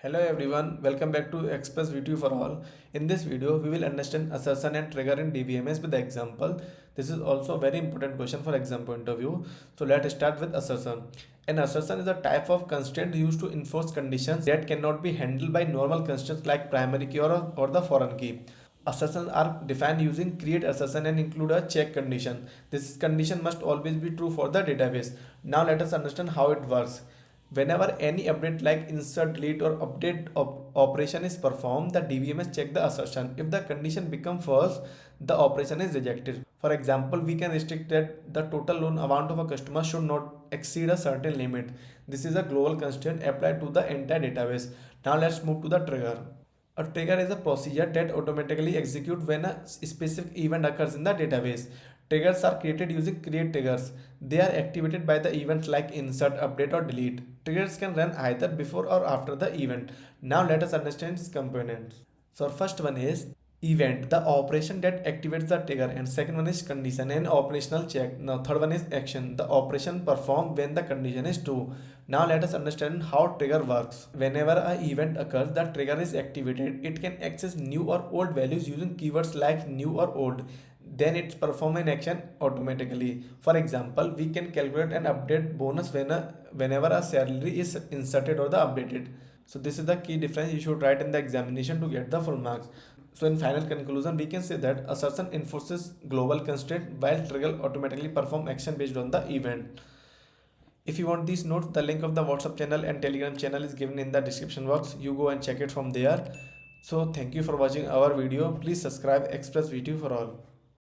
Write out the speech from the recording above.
Hello everyone, welcome back to Express VTU for all. In this video, we will understand assertion and trigger in DBMS with the example. This is also a very important question for exam point of view. So let's start with assertion. An assertion is a type of constraint used to enforce conditions that cannot be handled by normal constraints like primary key or the foreign key. Assertions are defined using create assertion and include a check condition. This condition must always be true for the database. Now let us understand how it works. Whenever any update like insert, delete or update operation is performed, the DBMS check the assertion. If the condition becomes false, the operation is rejected. For example, we can restrict that the total loan amount of a customer should not exceed a certain limit. This is a global constraint applied to the entire database. Now let's move to the trigger. A trigger is a procedure that automatically executes when a specific event occurs in the database. Triggers are created using create triggers. They are activated by the events like insert, update or delete. Triggers can run either before or after the event. Now let us understand its components. So first one is event, the operation that activates the trigger, and second one is condition and operational check. Now third one is action, the operation performed when the condition is true. Now let us understand how trigger works. Whenever an event occurs, the trigger is activated. It can access new or old values using keywords like new or old. Then it's perform an action automatically. For example, we can calculate an update bonus whenever a salary is inserted or the updated. So this is the key difference you should write in the examination to get the full marks. So in final conclusion, we can say that assertion enforces global constraint while trigger automatically perform action based on the event. If you want these notes, the link of the WhatsApp channel and Telegram channel is given in the description box. You go and check it from there. So thank you for watching our video. Please subscribe Express VTU for all.